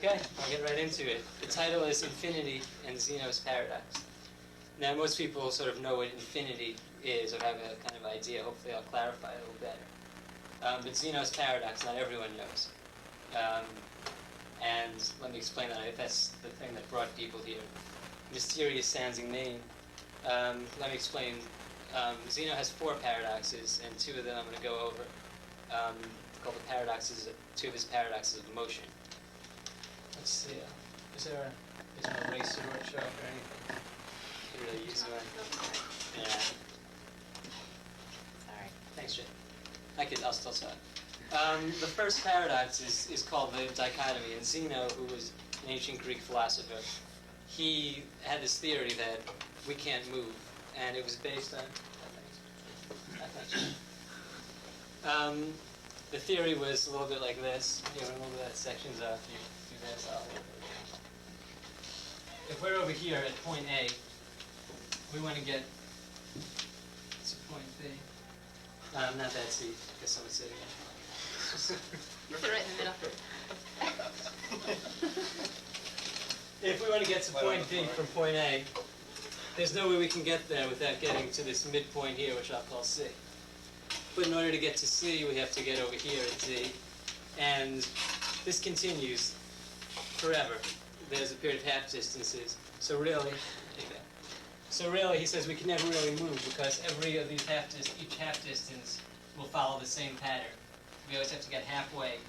Okay, I'll get right into it. The title is Infinity and Zeno's Paradox. Now, most people sort of know what infinity is or have a kind of idea. Hopefully, I'll clarify it a little better. But Zeno's paradox, not everyone knows. And let me explain that. That's the thing that brought people here. Mysterious sounding name. Let me explain. Zeno has 4 paradoxes, and 2 of them I'm going to go over. Called the paradoxes, 2 of his paradoxes of motion. Let's see. Is there no eraser or chalk or anything? You really use one. Yeah. Sorry. Thanks, Jim. I'll still talk. The first paradox is called the dichotomy, and Zeno, who was an ancient Greek philosopher, he had this theory that we can't move, and it was based on. The theory was a little bit like this. You know, remove that sections off. You do this. If we're over here at point A, we want to get to point B. Not that seat, because someone's sitting there. You sit right in the middle. If we want to get to point B from point A, there's no way we can get there without getting to this midpoint here, which I'll call C. But in order to get to C, we have to get over here at D. And this continues forever. There's a period of half distances. So really, he says we can never really move because every of these each half distance will follow the same pattern. We always have to get halfway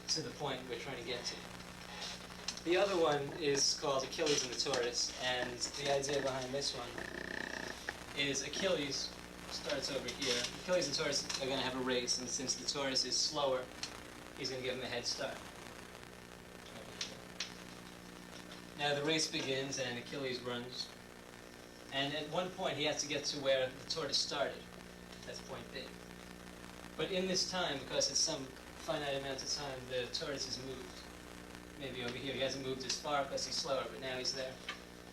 to the point we're trying to get to. The other one is called Achilles and the Tortoise, and the idea behind this one is Achilles starts over here. Achilles and Tortoise are going to have a race, and since the Tortoise is slower, he's going to give him a head start. Now the race begins, and Achilles runs. And at one point, he has to get to where the tortoise started. That's point B. But in this time, because it's some finite amount of time, the tortoise has moved. Maybe over here. He hasn't moved as far because he's slower, but now he's there.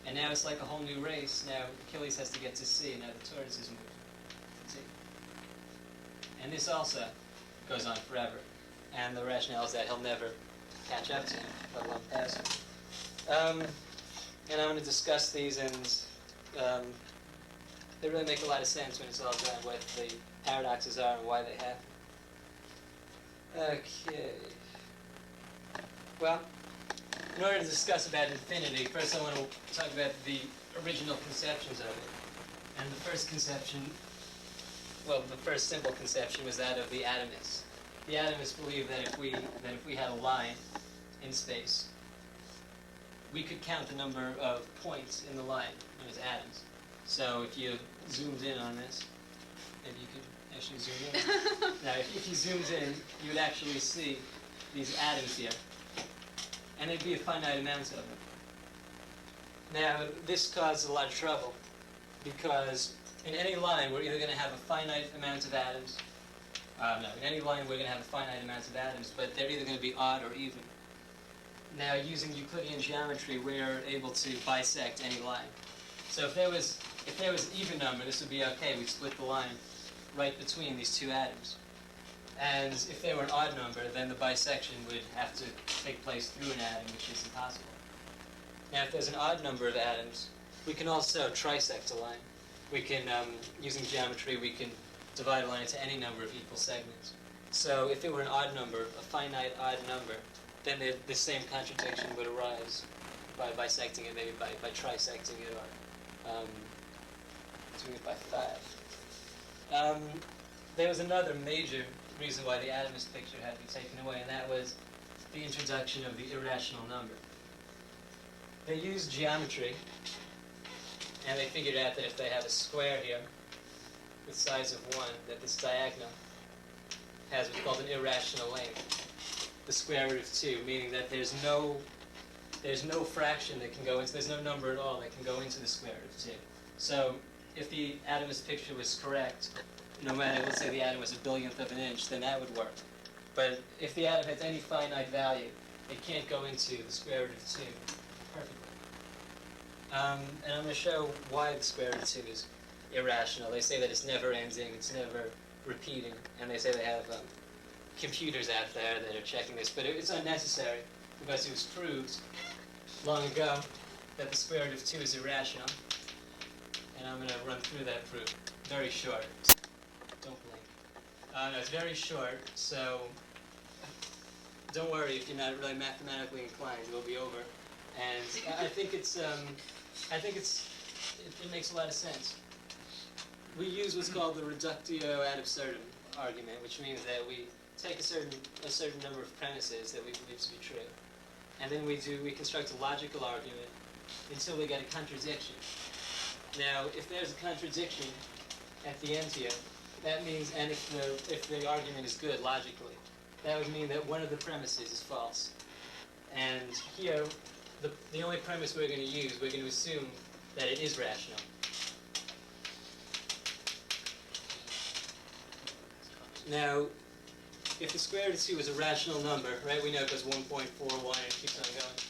And now it's like a whole new race. Now Achilles has to get to C. Now the tortoise has moved to C. And this also goes on forever. And the rationale is that he'll never catch up to him, let alone pass him. And I'm going to discuss these, and they really make a lot of sense when it's all done, what the paradoxes are and why they happen. Okay. Well, in order to discuss about infinity, first I want to talk about the original conceptions of it. And the first conception, well, the first simple conception was that of the atomists. The atomists believed that if we had a line in space, we could count the number of points in the line known as atoms. So if you zoomed in on this, maybe you could actually zoom in. Now, if you zoomed in, you would actually see these atoms here. And there'd be a finite amount of them. Now, this caused a lot of trouble because in any line, we're either going to have a finite amount of atoms. In any line, we're going to have a finite amount of atoms, but they're either going to be odd or even. Now, using Euclidean geometry, we're able to bisect any line. So if there was an even number, this would be okay. We split the line right between these 2 atoms. And if there were an odd number, then the bisection would have to take place through an atom, which is impossible. Now, if there's an odd number of atoms, we can also trisect a line. We can, using geometry, we can divide a line into any number of equal segments. So if it were an odd number, a finite odd number, then the same contradiction would arise by bisecting it, maybe by trisecting it, or doing it by 5. There was another major reason why the atomist picture had to be taken away, and that was the introduction of the irrational number. They used geometry, and they figured out that if they have a square here with size of 1, that this diagonal has what's called an irrational length, the square root of 2, meaning that there's no fraction that can go into, there's no number at all that can go into the square root of 2. So if the atomist picture was correct, no matter, let's say the atom was a billionth of an inch, then that would work. But if the atom has any finite value, it can't go into the square root of 2 perfectly. And I'm going to show why the square root of 2 is irrational. They say that it's never ending, it's never repeating, and they say they have computers out there that are checking this, but it's unnecessary. because it was proved long ago that the square root of 2 is irrational. And I'm going to run through that proof. Very short. Don't blink. No, it's very short, so don't worry if you're not really mathematically inclined. It'll be over. And I think it makes a lot of sense. We use what's called the reductio ad absurdum argument, which means that we take a certain number of premises that we believe to be true, and then we construct a logical argument until we get a contradiction. Now, if there's a contradiction at the end here, that means, and if the argument is good logically, that would mean that one of the premises is false. And here, the only premise we're going to use, we're going to assume that it is rational. Now, if the square root of 2 is a rational number, right, we know it goes 1.41 and it keeps on going.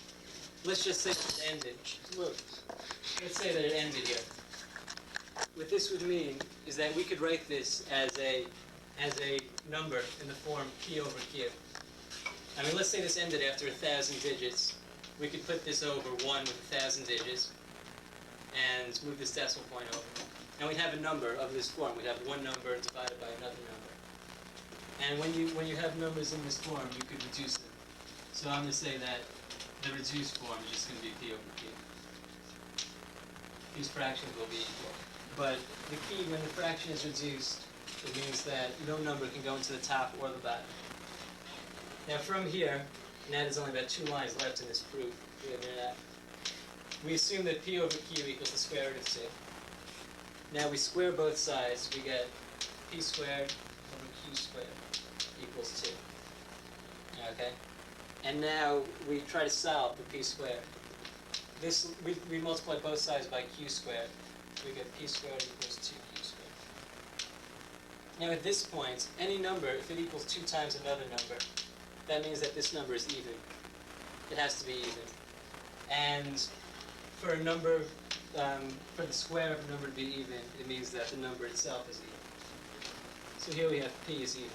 Let's just say it ended. Let's say that it ended here. What this would mean is that we could write this as a number in the form p over q. I mean, let's say this ended after 1,000 digits. We could put this over 1 with 1,000 digits and move this decimal point over. And we'd have a number of this form. We'd have one number divided by another number. And when you have numbers in this form, you could reduce them. So I'm going to say that the reduced form is just going to be p over q. These fractions will be equal. But the key, when the fraction is reduced, it means that no number can go into the top or the bottom. Now from here, now there's only about 2 lines left in this proof. We assume that p over q equals the square root of 2. Now we square both sides. We get p squared over q squared equals 2. Okay? And now we try to solve the p squared. This, we multiply both sides by q squared. We get p squared equals 2q squared. Now at this point, any number, if it equals 2 times another number, that means that this number is even. It has to be even. And for a number, for the square of a number to be even, it means that the number itself is even. So here we have p is even.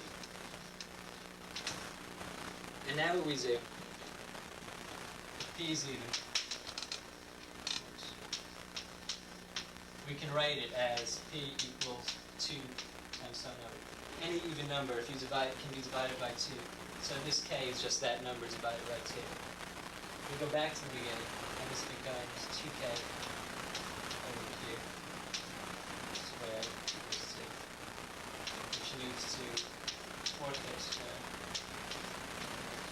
And now what we do, p is even. We can write it as p equals 2 times some number. Any even number, if you divide, can be divided by 2. So this k is just that number divided by 2. We go back to the beginning, and this becomes 2k over q squared equals 2, which leads to 4k squared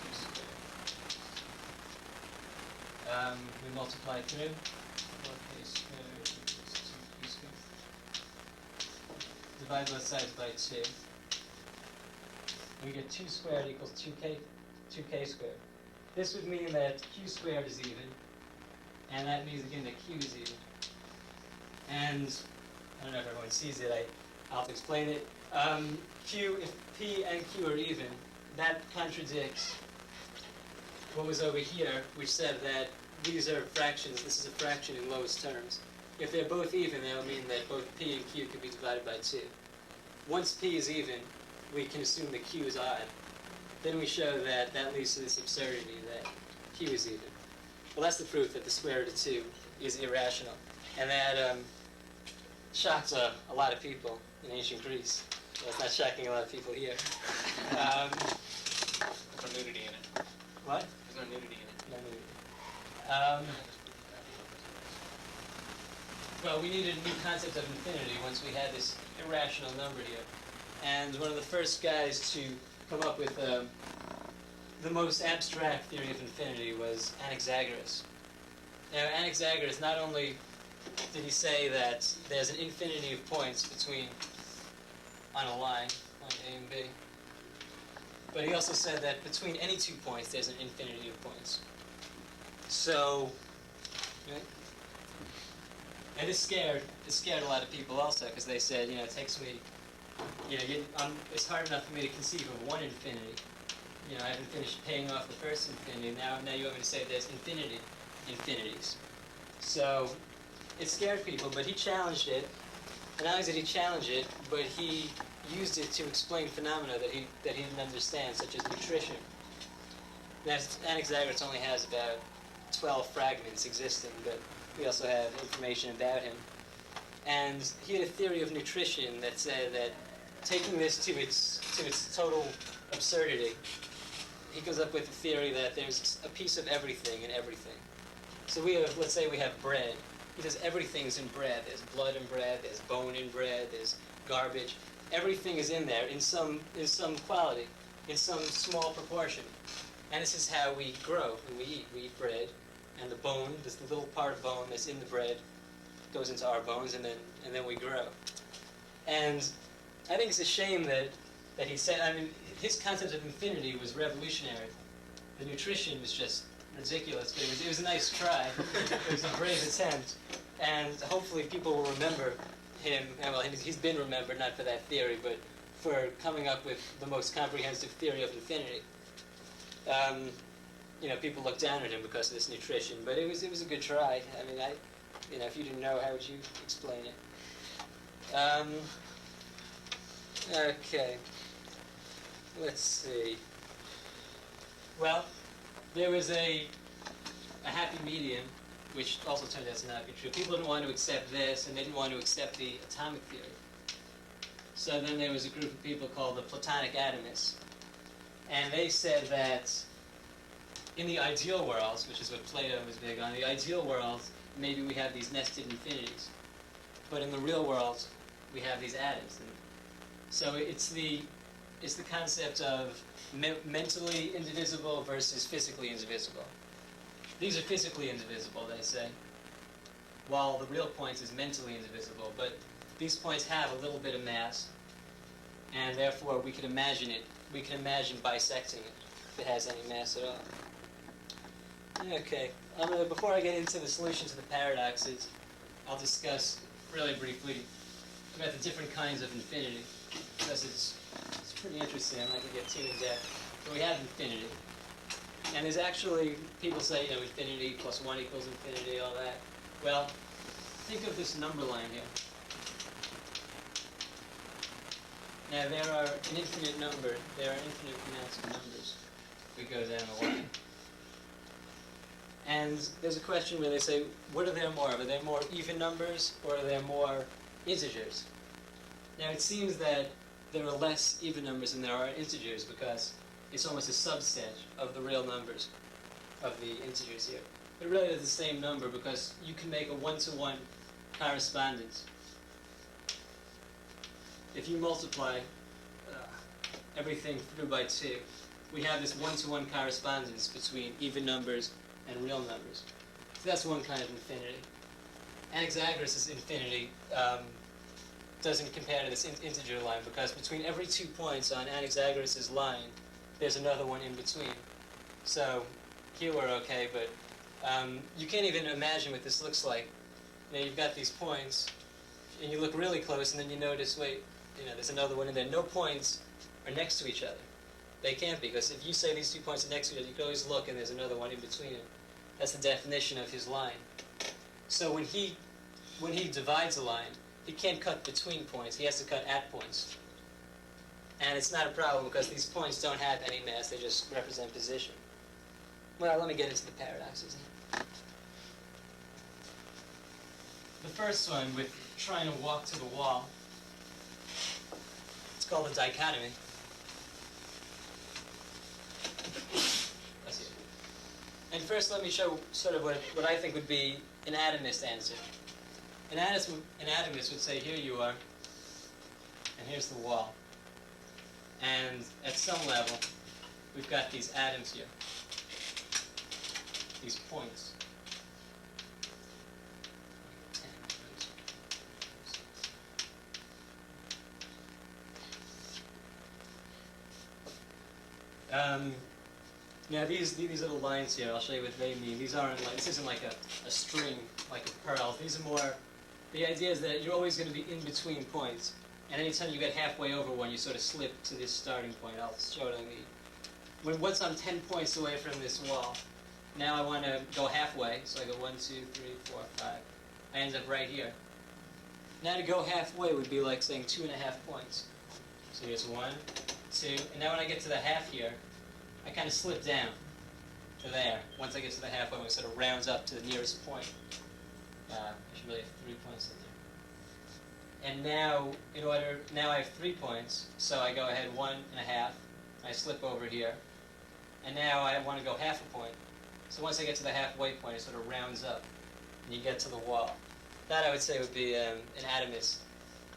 q squared. We multiply through 4k squared equals 2q squared. Divide both sides by 2. We get 2 squared equals 2k squared. This would mean that q squared is even, and that means again that q is even. And I don't know if everyone sees it. I'll have to explain it. If p and q are even, that contradicts what was over here, which said that these are fractions. This is a fraction in lowest terms. If they're both even, that would mean that both p and q can be divided by 2. Once p is even, we can assume that q is odd. Then we show that that leads to this absurdity that q is even. Well, that's the proof that the square root of 2 is irrational. And that shocks a lot of people in ancient Greece. Well, it's not shocking a lot of people here. There's no nudity in it. What? There's no nudity in it. No nudity. Well, we needed a new concept of infinity once we had this irrational number here. And one of the first guys to come up with the most abstract theory of infinity was Anaxagoras. Now, Anaxagoras, not only did he say that there's an infinity of points between, on a line, point A and B, but he also said that between any 2 points, there's an infinity of points. So, right? And this scared a lot of people also, because they said, it takes me, it's hard enough for me to conceive of one infinity. I haven't finished paying off the first infinity. Now you want me to say there's infinities. So it scared people, but he challenged it. And not only did he challenge it, but he used it to explain phenomena that he didn't understand, such as nutrition. Anaxagoras only has about 12 fragments existing, but we also have information about him. And he had a theory of nutrition that said that taking this to its total absurdity, he comes up with a theory that there's a piece of everything in everything. So we have, let's say we have bread. He says everything's in bread. There's blood in bread, there's bone in bread, there's garbage. Everything is in there in some quality, in some small proportion. And this is how we grow when we eat. We eat bread, and the bone, this little part of bone that's in the bread, goes into our bones, and then we grow. And I think it's a shame that he said, I mean, his concept of infinity was revolutionary. The nutrition was just ridiculous, but it was a nice try. It was a brave attempt. And hopefully people will remember him, and well, he's been remembered, not for that theory, but for coming up with the most comprehensive theory of infinity. People look down at him because of this nutrition, but it was a good try. I mean, if you didn't know, how would you explain it? Okay. Let's see. Well, there was a happy medium, which also turned out to not be true. People didn't want to accept this, and they didn't want to accept the atomic theory. So then there was a group of people called the Platonic atomists, and they said that in the ideal world, which is what Plato was big on, the ideal world, maybe we have these nested infinities, but in the real world, we have these atoms. And so it's the concept of mentally indivisible versus physically indivisible. These are physically indivisible, they say, while the real point is mentally indivisible. But these points have a little bit of mass, and therefore we can imagine it. We can imagine bisecting it if it has any mass at all. Okay, before I get into the solution to the paradoxes, I'll discuss really briefly about the different kinds of infinity, because it's pretty interesting. I'm not going to get too in-depth. But we have infinity. And there's actually, people say, infinity plus 1 equals infinity, all that. Well, think of this number line here. Now, there are an infinite number. There are infinite amounts of numbers. We go down the line. And there's a question where they say, what are there more of? Are there more even numbers, or are there more integers? Now, it seems that there are less even numbers than there are integers, because it's almost a subset of the real numbers of the integers here. But really, it's the same number, because you can make a one-to-one correspondence. If you multiply everything through by 2, we have this one-to-one correspondence between even numbers and real numbers. So that's one kind of infinity. Anaxagoras' infinity doesn't compare to this integer line, because between every 2 points on Anaxagoras' line, there's another one in between. So here we're okay, but you can't even imagine what this looks like. You've got these points, and you look really close, and then you notice, wait, there's another one in there. No points are next to each other. They can't be, because if you say these 2 points are next to each other, you can always look, and there's another one in between them. That's the definition of his line. So when he divides a line, he can't cut between points. He has to cut at points. And it's not a problem, because these points don't have any mass. They just represent position. Well, let me get into the paradoxes. The first one, with trying to walk to the wall, it's called the dichotomy. And first, let me show sort of what I think would be an atomist answer. An atomist would say, here you are, and here's the wall. And at some level, we've got these atoms here, these points. Now these little lines here, I'll show you what they mean. These aren't like, this isn't like a string, like a pearl. These are more, the idea is that you're always going to be in between points. And anytime you get halfway over one, you sort of slip to this starting point. I'll show it on the, once I'm 10 points away from this wall, now I want to go halfway. So I go 1, 2, 3, 4, 5. I end up right here. Now to go halfway would be like saying 2.5 points. So here's 1, 2, and now when I get to the half here, I kind of slip down. to there. Once I get to the halfway point, it sort of rounds up to the nearest point. I should really have 3 points in there. And now I have 3 points, so I go ahead 1.5. I slip over here. And now I want to go half a point. So once I get to the halfway point, it sort of rounds up, and you get to the wall. That I would say would be an atomist.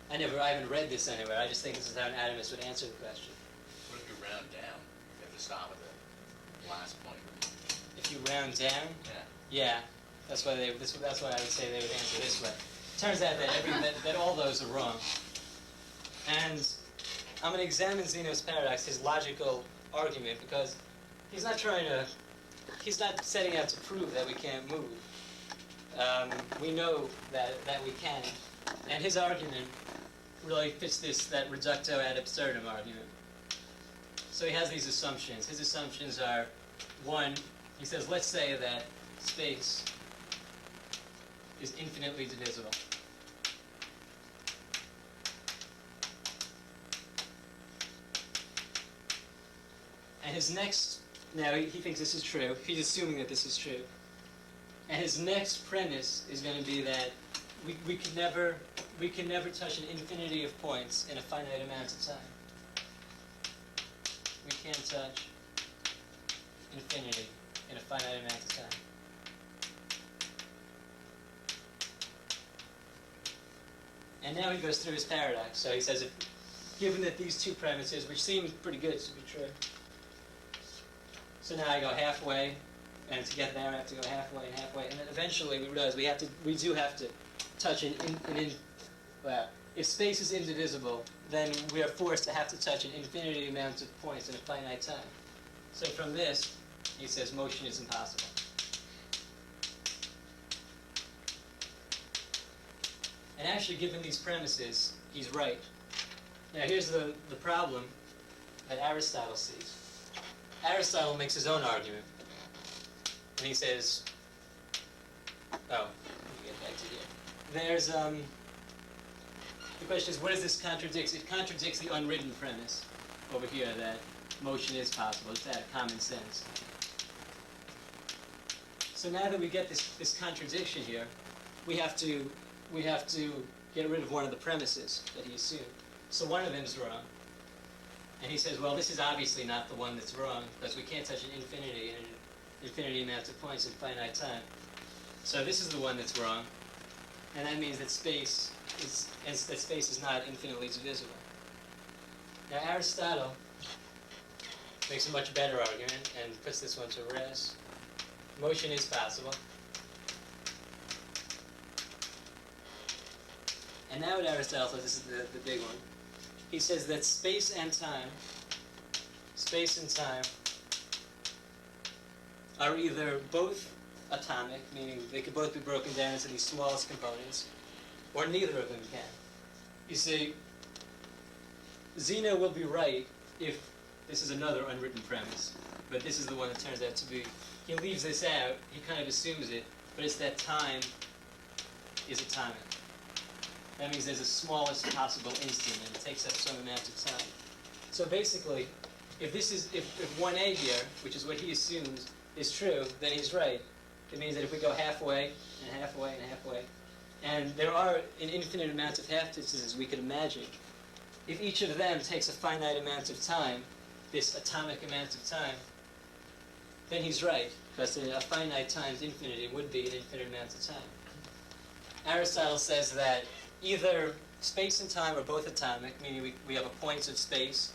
I haven't read this anywhere. I just think this is how an atomist would answer the question. What if you round down? You have to stop at the last point. If you round down, yeah, that's why I would say they would answer this way. Turns out that all those are wrong. And I'm going to examine Zeno's paradox, his logical argument, because he's not setting out to prove that we can't move. We know that we can, and his argument really fits that reducto ad absurdum argument. So he has these assumptions. His assumptions are, one, he says, let's say that space is infinitely divisible. And his next, now he thinks this is true. He's assuming that this is true. And his next premise is going to be that we can never touch an infinity of points in a finite amount of time. We can't touch infinity in a finite amount of time. And now he goes through his paradox. So he says, given that these two premises, which seem pretty good to be true, so now I go halfway, and to get there I have to go halfway and halfway, and then eventually we realize we do have to touch well, if space is indivisible, then we are forced to have to touch an infinity amount of points in a finite time. So from this, he says motion is impossible. And actually, given these premises, he's right. Now here's the problem that Aristotle sees. Aristotle makes his own argument. And he says, let me get back to here. There's, the question is, what does this contradict? It contradicts the unwritten premise over here that motion is possible. It's out of common sense. So now that we get this contradiction here, we have to get rid of one of the premises that he assumed. So one of them is wrong. And he says, well, this is obviously not the one that's wrong, because we can't touch an infinity in an infinity amount of points in finite time. So this is the one that's wrong. And that means that space is not infinitely divisible. Now Aristotle makes a much better argument and puts this one to rest. Motion is possible. And now what Aristotle says, this is the big one. He says that space and time are either both atomic, meaning they could both be broken down into these smallest components, or neither of them can. You see, Zeno will be right if this is another unwritten premise, but this is the one that turns out to be. He leaves this out, he kind of assumes it, but it's that time is atomic. That means there's the smallest possible instant, and it takes up some amount of time. So basically, if 1A here, which is what he assumes, is true, then he's right. It means that if we go halfway, and halfway, and halfway, and there are an infinite amount of half distances we could imagine, if each of them takes a finite amount of time, this atomic amount of time, then he's right, because a finite times infinity would be an infinite amount of time. Aristotle says that either space and time are both atomic, meaning we have a point of space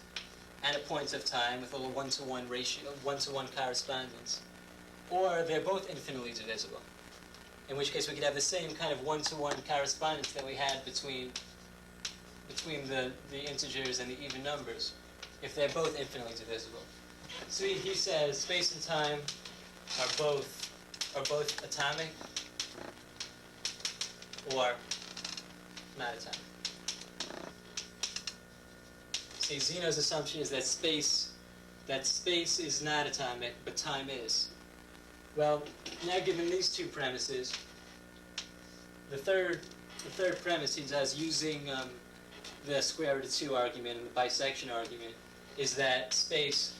and a point of time with a little one-to-one ratio, one-to-one correspondence, or they're both infinitely divisible, in which case we could have the same kind of one-to-one correspondence that we had between the integers and the even numbers, if they're both infinitely divisible. So he says space and time are both atomic or not atomic. See, Zeno's assumption is that space is not atomic, but time is. Well, now given these two premises, the third premise he does using the square root of 2 argument and the bisection argument is that space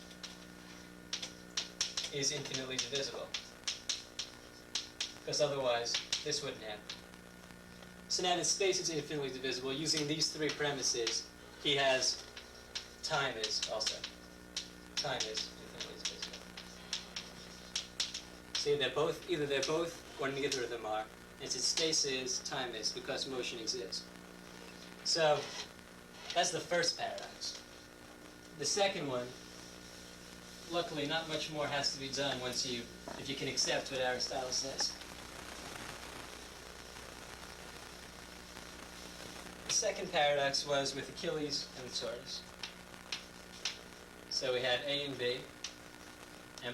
is infinitely divisible. Because otherwise, this wouldn't happen. So now that space is infinitely divisible, using these three premises, he has time is also. Time is infinitely divisible. See, either they're both, or neither of them are. And since space is, time is, because motion exists. So, that's the first paradox. The second one, luckily not much more has to be done if you can accept what Aristotle says. The second paradox was with Achilles and the tortoise. So we had A and B,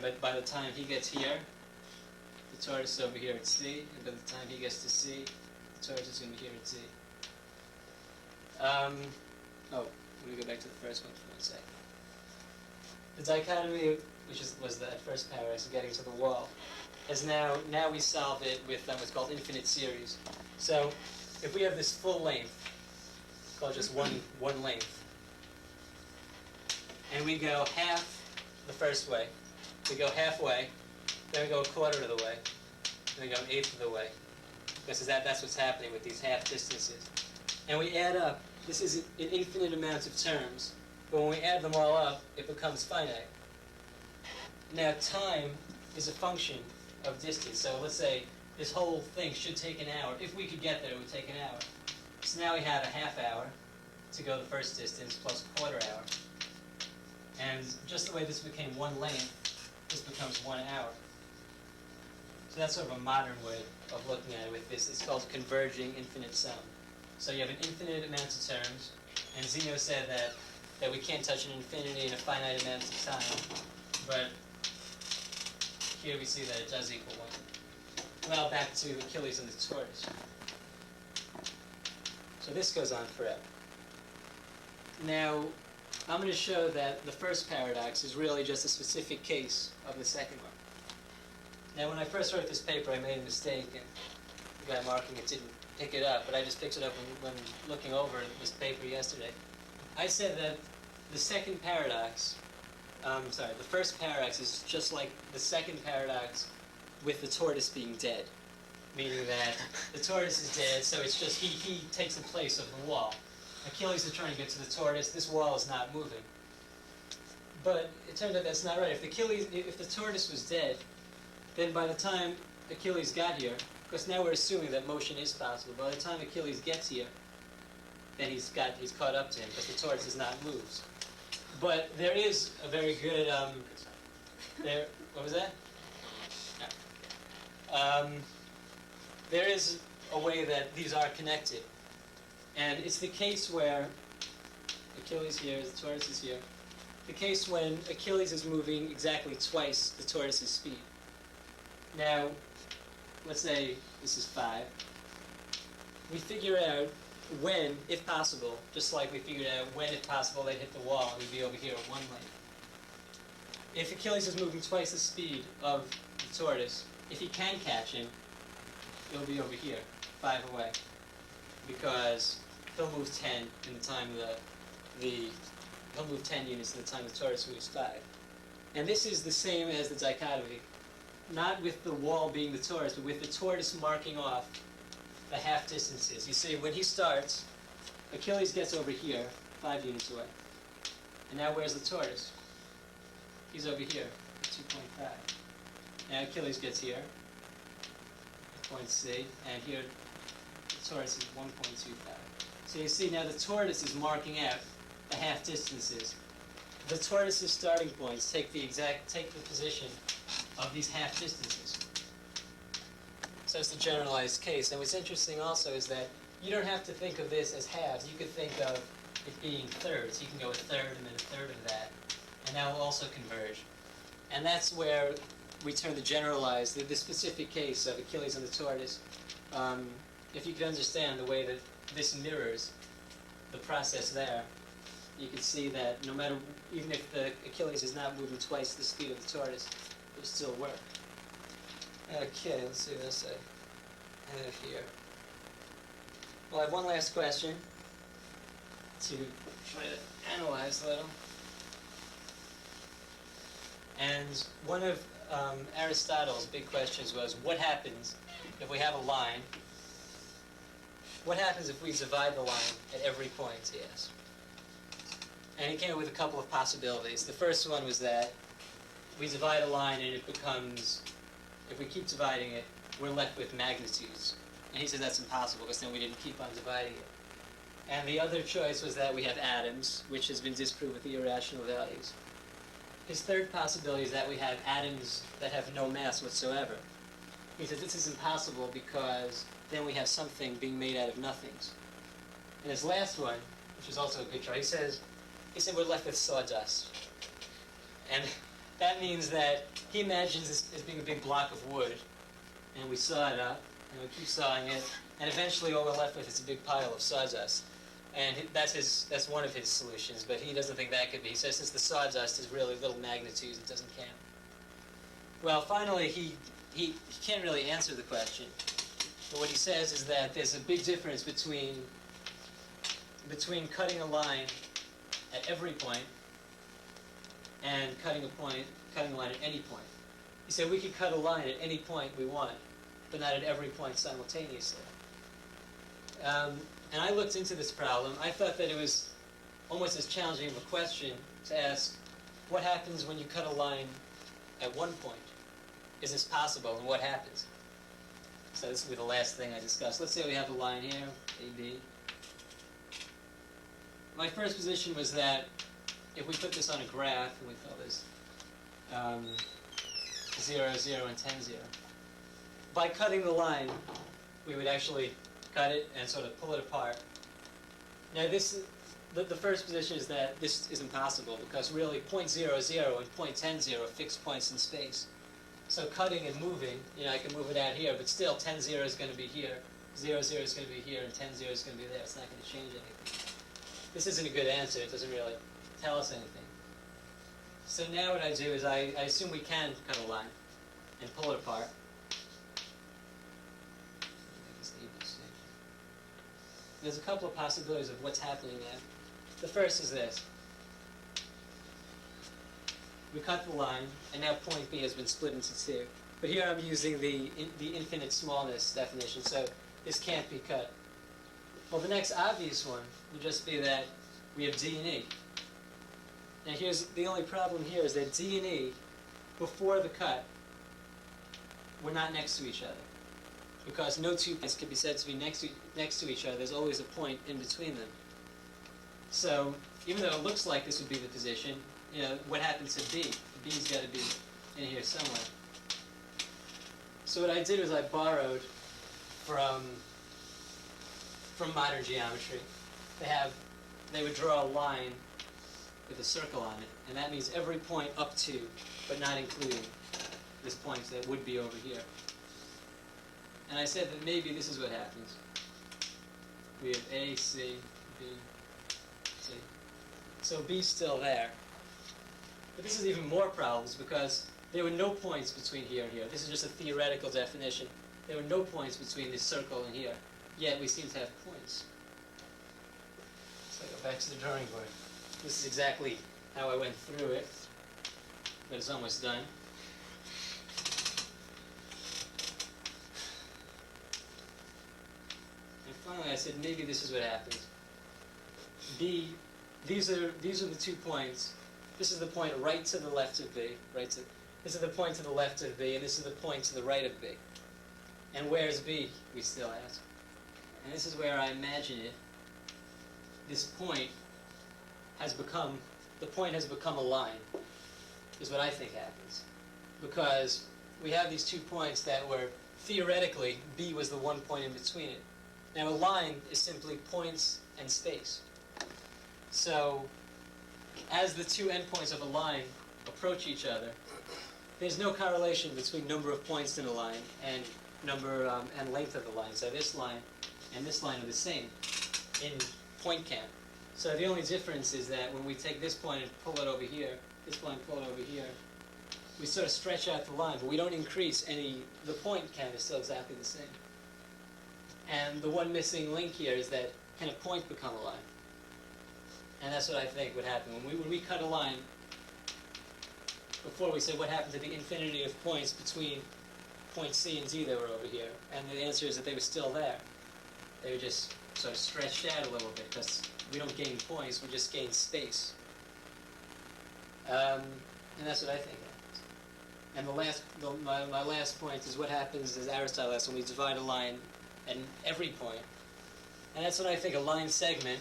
but by the time he gets here, the tortoise is over here at C, and by the time he gets to C, the tortoise is going to be here at Z. Let me go back to the first one for 1 second. The dichotomy, which was that first paradox of getting to the wall, is now we solve it with what's called infinite series. So if we have this full length, called just one length, and we go half the first way, we go halfway, then we go a quarter of the way, then we go an eighth of the way, because that's what's happening with these half distances. And we add up. This is an infinite amount of terms, but when we add them all up, it becomes finite. Now, time is a function of distance. So let's say this whole thing should take an hour. If we could get there, it would take an hour. So now we have a half hour to go the first distance plus a quarter hour. And just the way this became one length, this becomes 1 hour. So that's sort of a modern way of looking at it with this. It's called converging infinite sum. So you have an infinite amount of terms, and Zeno said that we can't touch an infinity in a finite amount of time, but here we see that it does equal 1. Well, back to Achilles and the tortoise. So this goes on forever. Now, I'm going to show that the first paradox is really just a specific case of the second one. Now, when I first wrote this paper, I made a mistake, and the guy marking it didn't pick it up, but I just picked it up when looking over this paper yesterday. I said that the second paradox, the first paradox is just like the second paradox with the tortoise being dead, meaning that the tortoise is dead, so it's just he takes the place of the wall. Achilles is trying to get to the tortoise. This wall is not moving. But it turns out that's not right. If the tortoise was dead, then by the time Achilles got here, because now we're assuming that motion is possible. By the time Achilles gets here, then he's caught up to him because the tortoise has not moved. But there is a very good what was that? No. There is a way that these are connected, and it's the case where Achilles here, the tortoise is here. The case when Achilles is moving exactly twice the tortoise's speed. Now, let's say this is 5. We figure out when, if possible, just like we figured out when, if possible, they'd hit the wall and we'd be over here at 1 length. If Achilles is moving twice the speed of the tortoise, if he can catch him, he'll be over here, 5 away, because he'll move 10 in the time he'll move 10 units in the time the tortoise moves 5. And this is the same as the dichotomy. Not with the wall being the tortoise, but with the tortoise marking off the half distances. You see, when he starts, Achilles gets over here, 5 units away. And now where's the tortoise? He's over here, at 2.5. Now Achilles gets here, at point C, and here the tortoise is 1.25. So you see now the tortoise is marking out the half distances. The tortoise's starting points take the position of these half distances. So it's the generalized case. And what's interesting also is that you don't have to think of this as halves. You could think of it being thirds. You can go a third and then a third of that, and that will also converge. And that's where we turn the generalized, the specific case of Achilles and the tortoise. If you could understand the way that this mirrors the process there, you can see that no matter, even if the Achilles is not moving twice the speed of the tortoise, it will still work. Okay, let's see what else I have here. Well, I have one last question to try to analyze a little. And one of Aristotle's big questions was, what happens if we have a line? What happens if we divide the line at every point, he asked. And he came up with a couple of possibilities. The first one was that we divide a line and it becomes, if we keep dividing it, we're left with magnitudes. And he said that's impossible because then we didn't keep on dividing it. And the other choice was that we have atoms, which has been disproved with the irrational values. His third possibility is that we have atoms that have no mass whatsoever. He said this is impossible because then we have something being made out of nothings. And his last one, which is also a good try, he said we're left with sawdust. And that means that he imagines this as being a big block of wood, and we saw it up, and we keep sawing it, and eventually all we're left with is a big pile of sawdust. And that's one of his solutions, but he doesn't think that could be. He says since the sawdust is really little magnitudes, it doesn't count. Well, finally, he can't really answer the question. But what he says is that there's a big difference between cutting a line at every point and cutting a line at any point. He said we could cut a line at any point we want, but not at every point simultaneously. And I looked into this problem. I thought that it was almost as challenging of a question to ask, what happens when you cut a line at one point? Is this possible, and what happens? So this will be the last thing I discuss. Let's say we have a line here, AB. My first position was that if we put this on a graph, and we call this 0, 0, and 10, 0, by cutting the line, we would actually cut it and sort of pull it apart. Now the first position is that this is impossible because really point 0, 0 and point 10, 0 are fixed points in space. So cutting and moving, I can move it out here, but still 10, 0 is going to be here, 0, 0 is going to be here, and 10, 0 is going to be there. It's not going to change anything. This isn't a good answer. It doesn't really tell us anything. So now what I do is I assume we can cut a line and pull it apart. There's a couple of possibilities of what's happening there. The first is this. We cut the line, and now point B has been split into two. But here I'm using the infinite smallness definition, so this can't be cut. Well, the next obvious one would just be that we have D and E. Now here's the only problem here is that D and E, before the cut, were not next to each other. Because no two points can be said to be next to each other. There's always a point in between them. So even though it looks like this would be the position, what happens to B? B's got to be in here somewhere. So what I did was I borrowed from modern geometry. They would draw a line with a circle on it, and that means every point up to, but not including this point that would be over here. And I said that maybe this is what happens. We have A, C, B, C. So B's still there. But this is even more problems because there were no points between here and here. This is just a theoretical definition. There were no points between this circle and here. Yet we seem to have points. So I go back to the drawing board. This is exactly how I went through it. But it's almost done. Finally, I said maybe this is what happens. B, these are the 2 points. This is the point right to the left of B. This is the point to the left of B, and this is the point to the right of B. And where's B? We still ask. And this is where I imagine it. This point has become a line. Is what I think happens, because we have these 2 points that were theoretically B was the one point in between it. Now, a line is simply points and space. So, as the 2 endpoints of a line approach each other, there's no correlation between number of points in a line and number and length of the line. So this line and this line are the same in point count. So the only difference is that when we take this point and pull it over here, this point pull it over here, we sort of stretch out the line, but we don't increase any. The point count is still exactly the same. And the one missing link here is that can a point become a line? And that's what I think would happen. When we cut a line, before we said what happened to the infinity of points between point C and D that were over here, and the answer is that they were still there. They were just sort of stretched out a little bit because we don't gain points, we just gain space. And that's what I think happens. And my last point is what happens, as Aristotle asked, when we divide a line at every point. And that's what I think a line segment.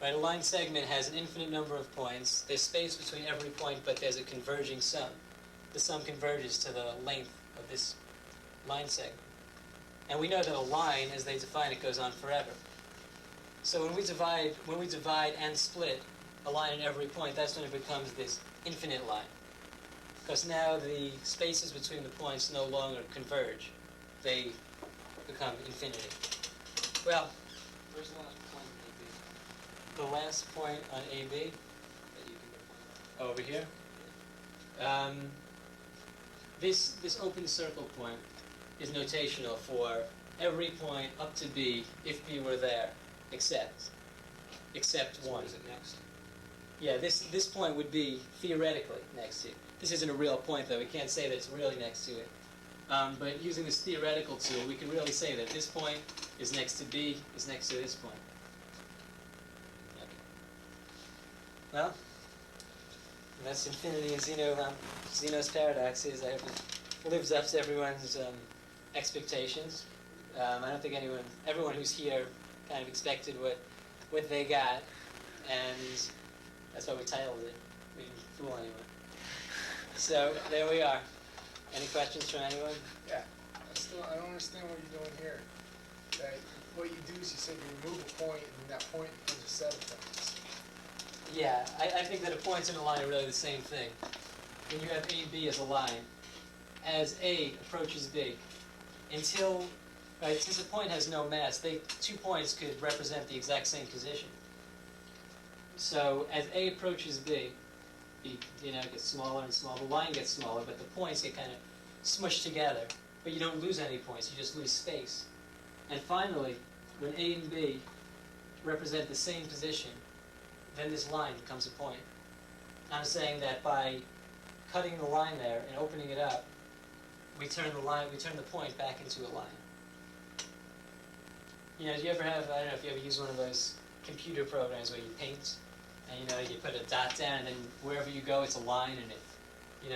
Right, a line segment has an infinite number of points. There's space between every point, but there's a converging sum. The sum converges to the length of this line segment. And we know that a line, as they define it, goes on forever. So when we divide and split a line at every point, that's when it becomes this infinite line. Because now the spaces between the points no longer converge. They become infinity. Well, Where's the last point in AB the last point on AB, that you can define? over here, this open circle point is notational for every point up to B if B were there, except So one. what is it next? Yeah, this point would be theoretically next to it. This isn't a real point, though. We can't say that it's really next to it. But using this theoretical tool, we can really say that this point is next to B, is next to this point. Okay. Well, that's infinity and Zeno's paradoxes. I hope it lives up to everyone's expectations. I don't think everyone who's here kind of expected what they got, and that's why we titled it. We didn't fool anyone. So there we are. Any questions from anyone? Yeah, I don't understand what you're doing here. That what you do is you say you remove a point, and that point becomes a set of points. Yeah, I think that a point and a line are really the same thing. When you have A and B as a line, as A approaches B, since a point has no mass, 2 points could represent the exact same position. So as A approaches B, B gets smaller and smaller. The line gets smaller, but the points get kind of smushed together. But you don't lose any points, you just lose space. And finally, when A and B represent the same position, then this line becomes a point. I'm saying that by cutting the line there and opening it up, we turn the point back into a line. Do you ever have, I don't know if you ever use one of those computer programs where you paint, and you put a dot down, and then wherever you go, it's a line, and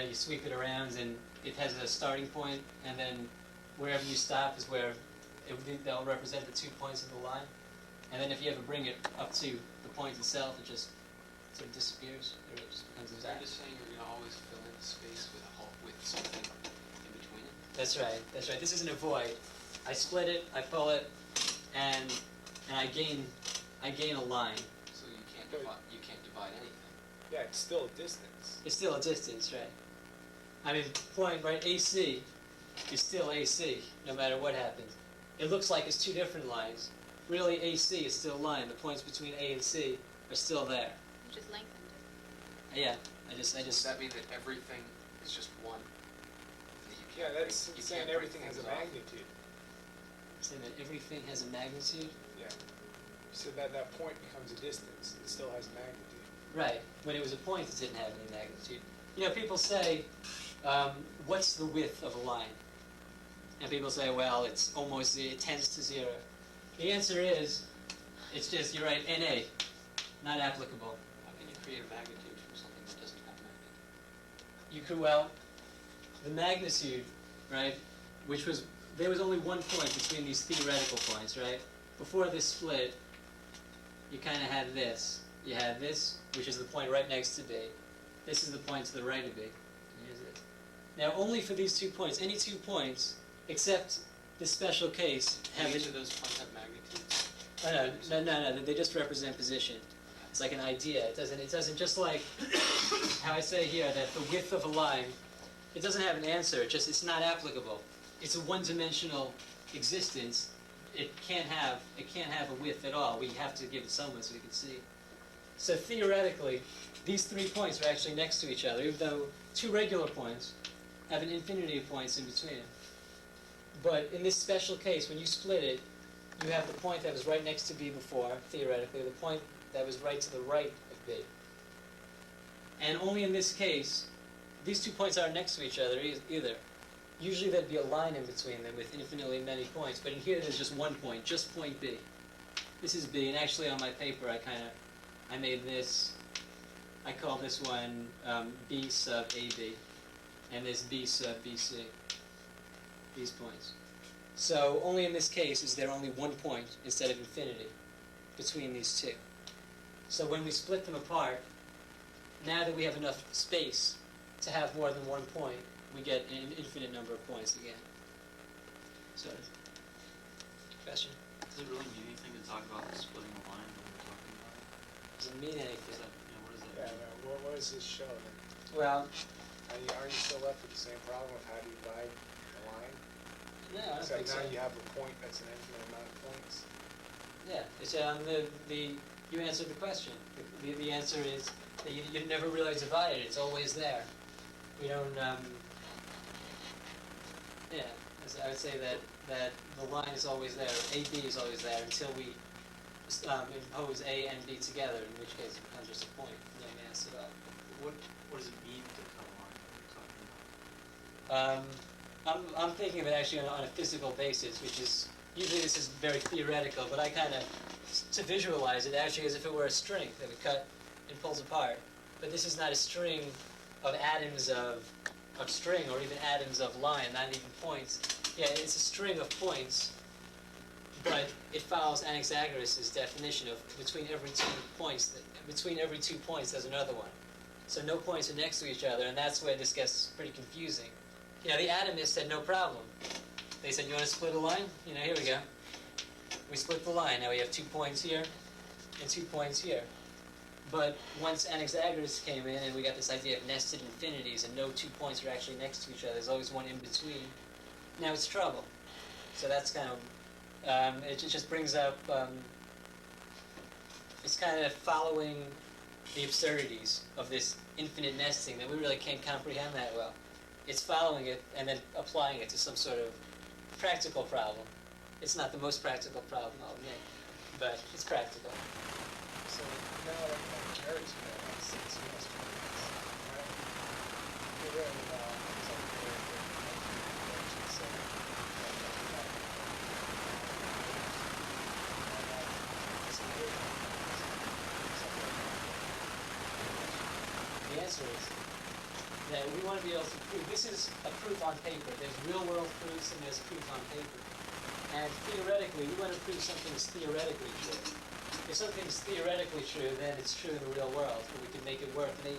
you sweep it around, and it has a starting point, and then wherever you stop is where they'll represent the 2 points of the line. And then if you ever bring it up to the point itself, it just sort of disappears, or it just becomes You're exact. just saying you're going to always fill in the space with something in between it? That's right. This isn't a void. I split it, I pull it, and I gain a line. So you can't divide anything. Yeah, it's still a distance. It's still a distance, right? I mean, point, right, AC is still AC, no matter what happens. It looks like it's 2 different lines. Really, AC is still a line. The points between A and C are still there. You just lengthened it. Yeah, I just. Does that mean that everything is just one? Yeah, that's saying everything has a magnitude. Saying that everything has a magnitude? Yeah. So that point becomes a distance. It still has a magnitude. Right. When it was a point, it didn't have any magnitude. People say, what's the width of a line? And people say, well, it tends to 0. The answer is, it's just, you're right, NA, not applicable. How can you create a magnitude from something that doesn't have magnitude? You could, the magnitude, right, there was only one point between these theoretical points, right? Before this split, you kind of had this. You had this, which is the point right next to B. This is the point to the right of B. And here's this. Now, only for these 2 points, any 2 points, except this special case, have Each of those points have magnitudes? No, they just represent position. It's like an idea. It doesn't just like how I say here that the width of a line, it doesn't have an answer. It's not applicable. It's a one-dimensional existence. It can't have a width at all. We have to give it some width so we can see. So theoretically, these 3 points are actually next to each other, even though 2 regular points have an infinity of points in between them. But in this special case, when you split it, you have the point that was right next to B before, theoretically, the point that was right to the right of B. And only in this case, these 2 points aren't next to each other either. Usually there'd be a line in between them with infinitely many points, but in here there's just 1 point, just point B. This is B, and actually on my paper I made this, I call this one B sub AB, and this B sub BC, these points. So only in this case is there only 1 point instead of infinity between these two. So when we split them apart, now that we have enough space to have more than 1 point, we get an infinite number of points again. So, question? Does it really mean anything to talk about splitting a line when we're talking about it? Does it mean anything? What does that Yeah, mean? no, what does this show then? Well, Are you still left with the same problem of how do you divide a line? no, I don't Except think so. now you have a point that's an infinite amount of points. Yeah, it's you answered the question. The answer is that you never really divide it. It's always there. We don't. Yeah, I would say that the line is always there. AB is always there until we impose A and B together, in which case it becomes just a point. No mass at all. What does it mean to cut a line when you're talking about? I'm thinking of it actually on a physical basis, which is usually this is very theoretical, but I kind of to visualize it actually as if it were a string that we cut and pulls apart. But this is not a string of atoms of string or even atoms of line, not even points. Yeah, it's a string of points, but it follows Anaxagoras' definition of between every 2 points. Between every 2 points, there's another one. So no points are next to each other, and that's where this gets pretty confusing. You know, the atomists had no problem. They said, you want to split a line? You know, here we go. We split the line. Now we have 2 points here and 2 points here. But once Anaxagoras came in and we got this idea of nested infinities and no 2 points are actually next to each other, there's always one in between, now it's trouble. So that's kind of, it just brings up, it's kind of following the absurdities of this infinite nesting that we really can't comprehend that well. It's following it and then applying it to some sort of practical problem. It's not the most practical problem, I'll admit, but it's practical. So now that Gary's been on 6 must be right? You're in, it's like The answer is that we want to be able to prove, this is a proof on paper. There's real world proofs and there's proof on paper. And theoretically, we want to prove something is theoretically true. If something's theoretically true, then it's true in the real world, and we can make it work, maybe.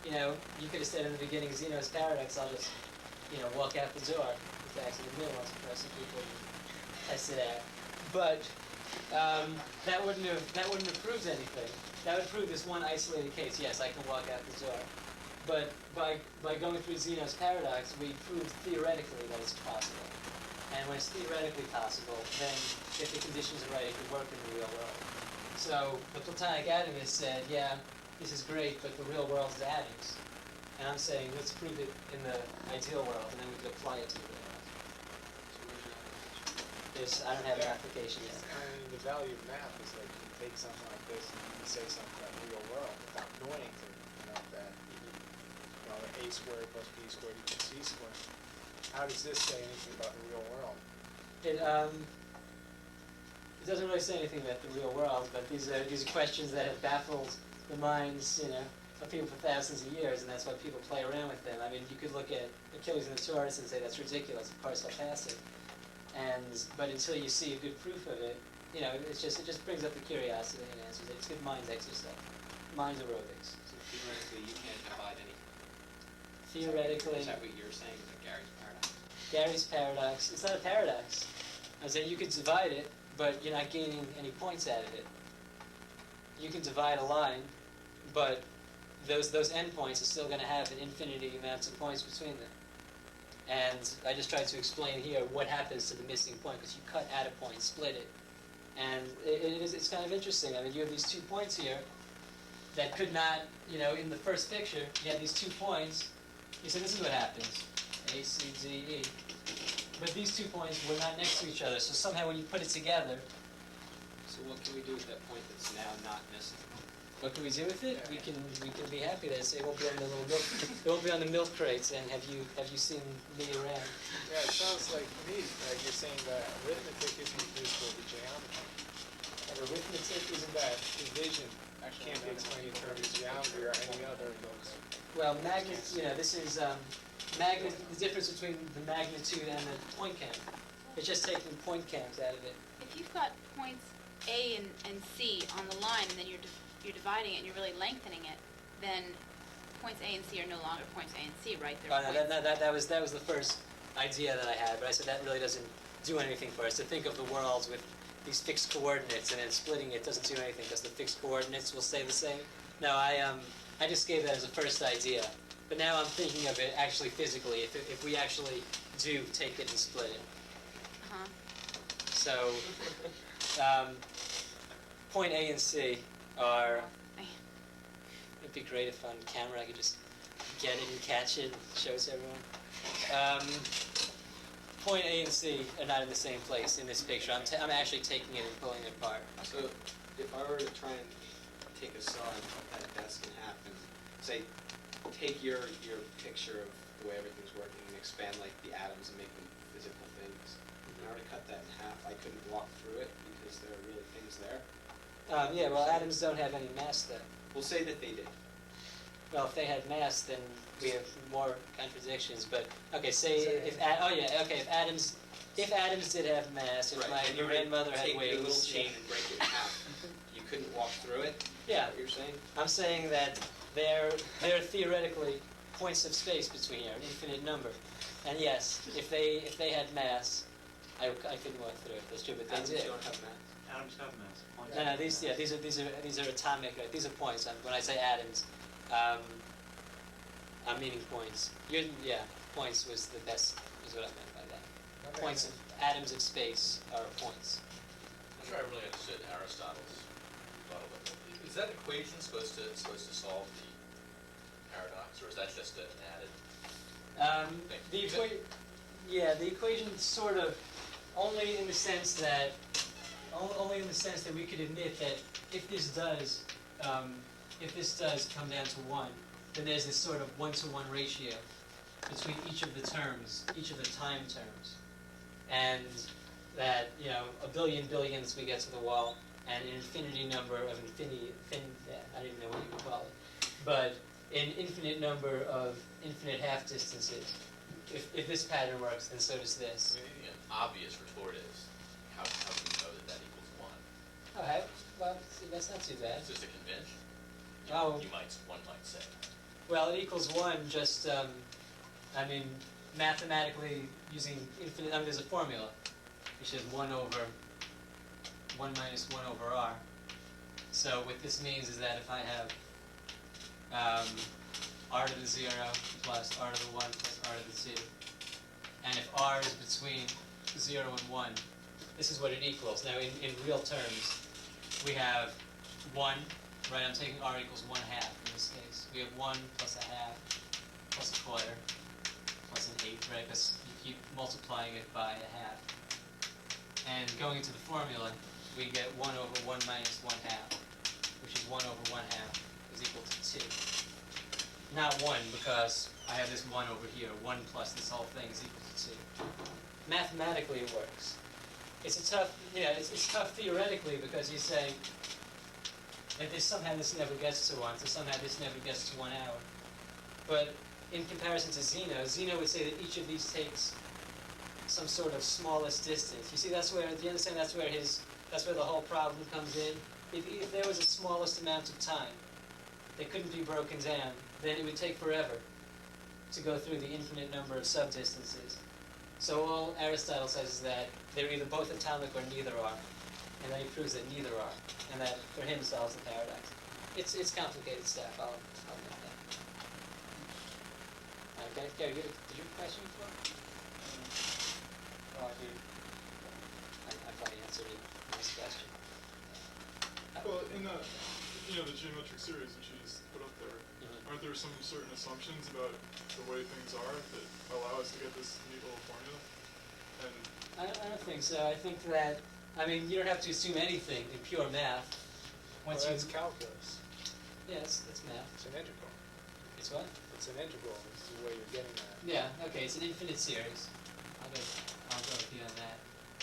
You know, you could have said in the beginning, Zeno's paradox, I'll just, walk out the door. In fact, in the middle, I'll press some people and test it out. But that wouldn't have proved anything. That would prove this one isolated case. Yes, I can walk out the door. But by going through Zeno's paradox, we proved theoretically that it's possible. And when it's theoretically possible, then if the conditions are right, it could work in the real world. So the Platonic atomists said, yeah, this is great, but the real world is atoms. And I'm saying, let's prove it in the ideal world, and then we could apply it to the real world. I don't have an application yet. And the value of math is like you take something like this and you can say something about the real world without knowing anything about that. That a squared plus b squared equals c squared. How does this say anything about the real world? It doesn't really say anything about the real world, but these are questions that have baffled the minds, of people for thousands of years, and that's why people play around with them. I mean, you could look at Achilles and the Taurus and say that's ridiculous. Of course, I'll pass it. But until you see a good proof of it, it just brings up the curiosity and answers it. It's good mind exercise, mind aerobics. So theoretically, you can't divide anything. Theoretically, Is that what you're saying? Is that Gary's paradox? Gary's paradox. It's not a paradox. I said you could divide it, but you're not gaining any points out of it. You can divide a line, but those endpoints are still going to have an infinity amounts of points between them. And I just tried to explain here what happens to the missing point, because you cut out a point, split it. And it's kind of interesting. I mean, you have these 2 points here that could not, in the first picture, you have these 2 points. You say, this is what happens, A, C, D, E. But these 2 points were not next to each other, so somehow when you put it together, So what can we do with that point that's now not missing? What can we do with it? Yeah. We can be happy that it won't be on the little milk. It won't be on the milk crates. And have you seen me around? Yeah, it sounds like to me like you're saying that arithmetic isn't useful to geometry. And arithmetic isn't that division can't be explained in terms of geometry or any other of those. Well, this is the difference between the magnitude and the point count. It's just taking point counts out of it. If you've got points A and C on the line, and then you're dividing it and you're really lengthening it, then points A and C are no longer points A and C, right? They're points. That was the first idea that I had, but I said that really doesn't do anything for us. To think of the worlds with these fixed coordinates and then splitting it doesn't do anything because the fixed coordinates will stay the same. No, I just gave that as a first idea, but now I'm thinking of it actually physically. If we actually do take it and split it. Uh-huh. So, point A and C are. It'd be great if on camera I could just get it and catch it and show it to everyone. Point A and C are not in the same place in this picture. I'm actually taking it and pulling it apart. So if I were to try and take a saw and cut that desk in half and say, take your picture of the way everything's working and expand like the atoms and make them physical things. If I were to cut that in half, I couldn't walk through it because there are really things there. Yeah, well, atoms don't have any mass, though. We'll say that they did. Well, if they had mass, then we have more contradictions. But okay, say if atoms did have mass, if my and you grandmother had take your little wings, chain and break it in half, you couldn't walk through it. Yeah. Is that what you're saying? I'm saying that there are theoretically points of space between here, an infinite number. And yes, if they had mass, I couldn't walk through it. That's true, but they Atoms did. don't have mass. Atoms have mass. Points No, have these mass. these are atomic. Right? These are points. When I say atoms, I'm meaning points. Points was the best. Is what I meant by that. Okay. Points of atoms of space are points. I'm sure I really understood Aristotle's thought of it. Is that equation supposed to solve the paradox, or is that just an added thing? The equation sort of only in the sense that we could admit that if this does come down to 1, then there's this sort of 1-to-1 ratio between each of the terms, each of the time terms, and that a billion billions we get to the wall, and an infinity number of I don't even know what you would call it, but an infinite number of infinite half distances. If this pattern works, then so does this. I mean, an obvious retort is, how do you know that equals 1? Okay, well, see, that's not too bad. It's just a convention. Oh. One might say. Well, it equals 1 just, mathematically using infinite, there's a formula, which is 1 minus 1 over r. So what this means is that if I have r to the 0 plus r to the 1 plus r to the 2, and if r is between 0 and 1, this is what it equals. Now, in real terms, we have 1, right? I'm taking r equals 1/2 in this case. We have 1 plus 1/2 plus 1/4 plus 1/8, right? Because you keep multiplying it by 1/2. And going into the formula, we get 1 over 1 minus 1/2, which is 1 over 1/2 is equal to 2. Not 1, because I have this 1 over here. 1 plus this whole thing is equal to 2. Mathematically, it works. It's tough theoretically, because you say, if somehow this never gets to 1, so somehow this never gets to 1 hour. But in comparison to Zeno would say that each of these takes some sort of smallest distance. You see, do you understand that's where the whole problem comes in? If there was a smallest amount of time that couldn't be broken down, then it would take forever to go through the infinite number of subdistances. So all Aristotle says is that they're either both atomic or neither are. And then he proves that neither are. And that, for him, solves the paradox. It's complicated stuff. I'll admit that. Okay, Gary, did you have a question before? Oh, I do. I thought he answered a nice question. Well, in the geometric series that you just put up there, aren't there some certain assumptions about the way things are that allow us to get this neat little formula? And I don't think so. I think that, you don't have to assume anything in pure math. Well, that's calculus. Yeah, that's math. It's an integral. It's what? It's an integral, is the way you're getting at. Yeah, okay, it's an infinite series. I'll go with you on that.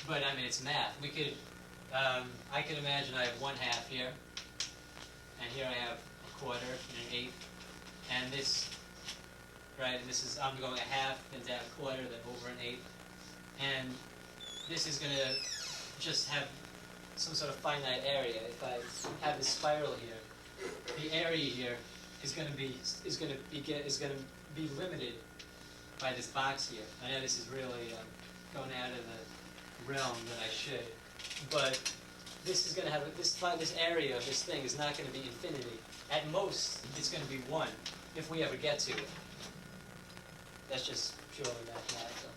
But I mean, it's math. We could, I can imagine I have 1/2 here, and here I have a quarter and an eighth, and this, right, and this is, I'm going 1/2, then down a quarter, then over an eighth, and this is gonna just have some sort of finite area. If I have this spiral here, the area here is gonna be limited by this box here. I know this is really going out of the realm that I should, but this is going to have this area of this thing is not going to be infinity. At most, it's going to be 1 if we ever get to it. That's just purely mathematical.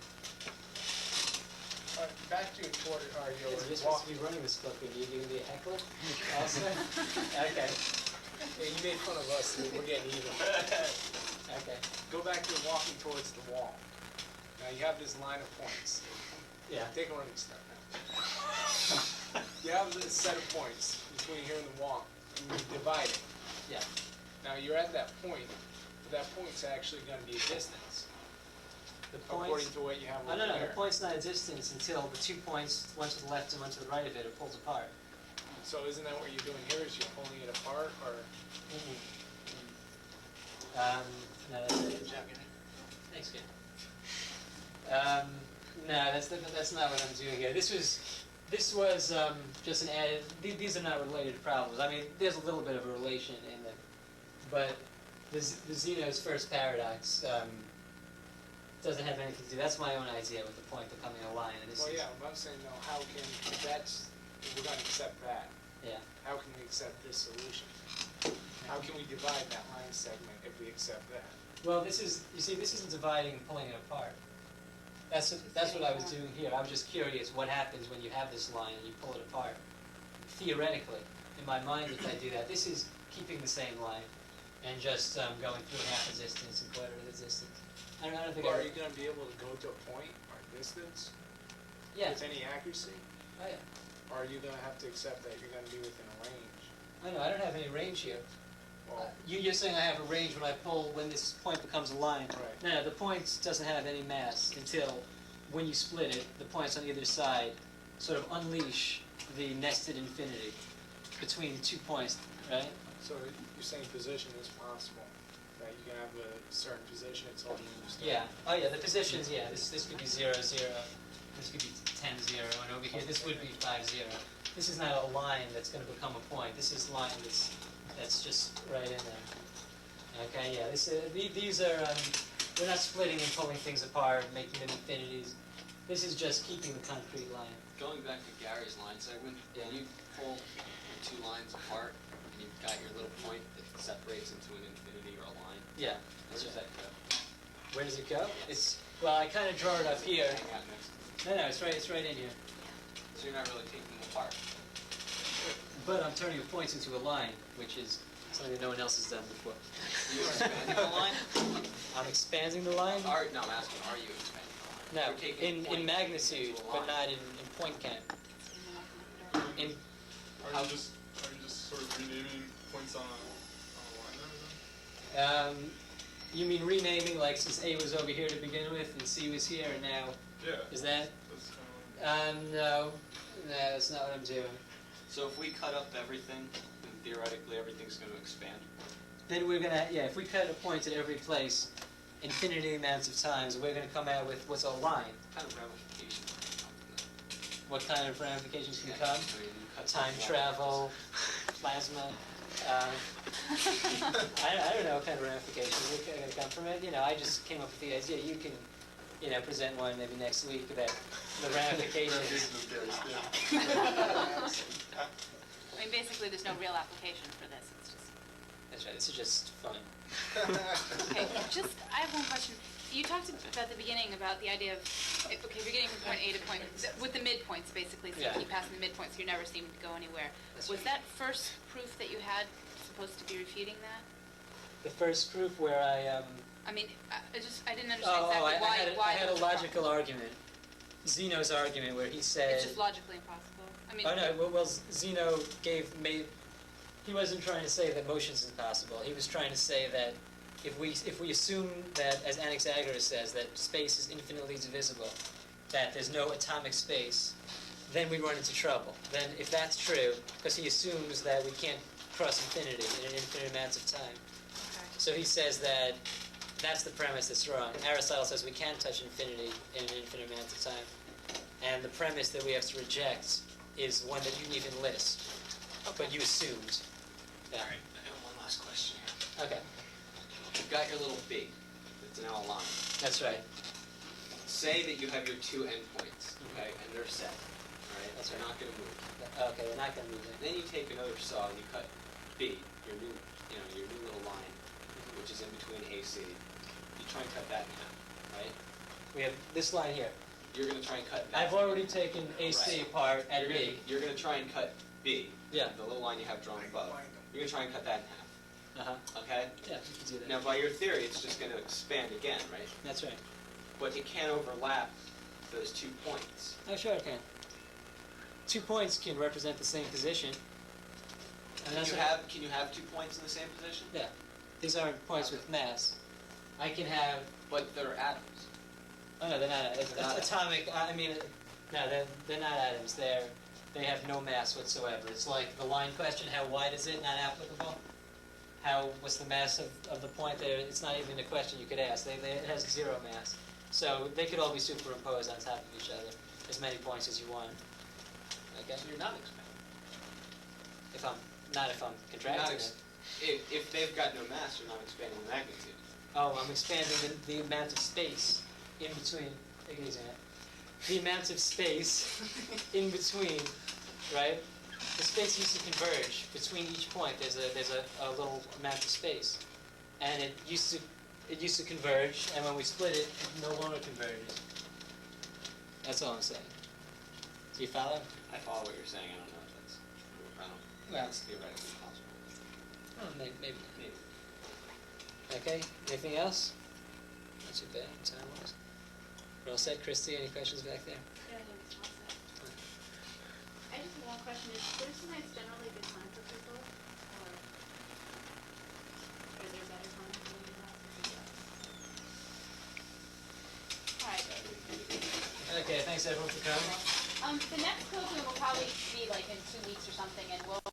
All right, back to your quarter, your You're supposed to be running this book, and you're going to be a heckler? Also? Okay. Yeah, you made fun of us, so we're getting even. Okay. Go back to walking towards the wall. Now you have this line of points. Yeah. Take a running step now. You have this set of points between here and the wall, and you divide it. Yeah. Now you're at that point, but that point's actually going to be a distance, The according points. to what you have Oh, over no, there. the point's not a distance until the 2 points, one to the left and one to the right of it, are pulled apart. So isn't that what you're doing here, is you're pulling it apart, or? No, that's it. Thanks, kid. No, that's not what I'm doing here. This was just an added. These are not related problems. I mean, there's a little bit of a relation in them, but the Zeno's first paradox doesn't have anything to do. That's my own idea with the point becoming a line. And this Well, is, yeah, but I'm saying, no, how can, if we're going to accept that, yeah. how can we accept this solution? How can we divide that line segment if we accept that? Well, this is, you see, this isn't dividing and pulling it apart. That's what I was doing here. I was just curious what happens when you have this line and you pull it apart. Theoretically, in my mind, if I do that, this is keeping the same line and just going through half a distance and quarter of the distance. I don't think. Or are you going to be able to go to a point or distance Yeah. with any accuracy? Oh, yeah. Or are you going to have to accept that you're going to be within a range? I know. I don't have any range here. Well, You're saying I have a range when this point becomes a line. Right. No, the point doesn't have any mass until when you split it, the points on either side sort of unleash the nested infinity between the 2 points, right? so you're saying position is possible, that you can have a certain position, it's all you understand? Yeah. Oh, yeah. The positions. Yeah. This could be 0, 0. This could be 10, 0, and over here this would be 5, 0. This is not a line that's going to become a point. This is a line that's just right in there. Okay. Yeah. These are we're not splitting and pulling things apart, making them infinities. This is just keeping the concrete line. Going back to Gary's line segment, when you pull your 2 lines apart, and you've got your little point that separates into an infinity or a line, Yeah. where does that go? Where does it go? Well, I kind of draw it up here. Hang out next to No, it's right in here. So you're not really taking them apart. But I'm turning the points into a line, which is something that no one else has done before. Are you expanding the line? I'm expanding the line. No, I'm asking, are you expanding the line? No, You're taking a point in magnitude, into a but line. not in point count. In Are you just sort of renaming points on a line there then? you mean renaming, like since A was over here to begin with and C was here and now, Yeah. is that? That's kind of No, that's not what I'm doing. So if we cut up everything, then theoretically everything's going to expand. Then we're gonna, if we cut a point at every place, infinity amounts of times, we're gonna come out with what's a line. What kind of ramifications can come from that? What kind of ramifications can Yeah, come? I mean, you cut Time something out. travel, plasma. I don't know what kind of ramifications are going to come from it. I just came up with the idea. You can, present one maybe next week about the ramifications. I mean, basically, there's no real application for this. It's just. That's right. This is just fun. Okay, I have one question. You talked about the beginning about the idea of, if you're getting from point A to point, with the midpoints, basically, so Yeah. you keep passing the midpoints, you never seem to go anywhere. That's Was right. that first proof that you had supposed to be refuting that? The first proof where I mean, I didn't understand exactly I had that a was wrong. logical argument. Zeno's argument where he said. It's just logically impossible. I mean, Oh no! Well, Zeno he wasn't trying to say that motion's impossible. He was trying to say that if we assume that, as Anaxagoras says, that space is infinitely divisible, that there's no atomic space, then we run into trouble. Then, if that's true, because he assumes that we can't cross infinity in an infinite amount of time. Okay. So he says that that's the premise that's wrong. Aristotle says we can touch infinity in an infinite amount of time. And the premise that we have to reject is one that you didn't even list, but you assumed. Yeah. All right, I have one last question here. Okay, You've got your little B. It's now a line. that's right. Say that you have your two endpoints, okay, and they're set. All right, That's they're right. not going to move. Okay, we're not going to move that. Then you take another saw and you cut B, your new little line, which is in between AC. You try and cut that in half, right? We have this line here. You're going to try and cut that. I've already taken AC Right. apart at B. You're going to try and cut B. Yeah. The little line you have drawn above. You're going to try and cut that in half. Uh-huh. Okay? Yeah, you can do that. Now, by your theory, it's just going to expand again, right? That's right. But it can't overlap those 2 points. Oh, sure it can. 2 points can represent the same position. And that's what- Can you have 2 points in the same position? Yeah. These aren't points with mass. I can have... But they're atoms. Oh, no, they're not. It's They're not atomic. I mean, no, they're not atoms. They have no mass whatsoever. It's like the line question, how wide is it? Not applicable. What's the mass of the point there? It's not even a question you could ask. It has 0 mass. So they could all be superimposed on top of each other, as many points as you want. Okay? So you're not expanding. If I'm contracting it. If they've got no mass, you're not expanding the magnitude. Oh, I'm expanding the amount of space in between. Take it easy, man. The amount of space in between, right? The space used to converge between each point. There's a little amount of space, and it used to converge. And when we split it, it no longer converges. That's all I'm saying. Do you follow? I follow what you're saying. I don't know if that's true. I don't. Well. It's theoretically possible. Oh, maybe. Maybe. Okay. Anything else? Not too bad. Time-wise. We're all set. Christy, any questions back there? Yeah, it's all set. I just have one question. Is Thursday nights generally a good time for people? Or are there better times than you have? Alright. Okay. Thanks everyone for coming. The next code will probably be like in 2 weeks or something, and we'll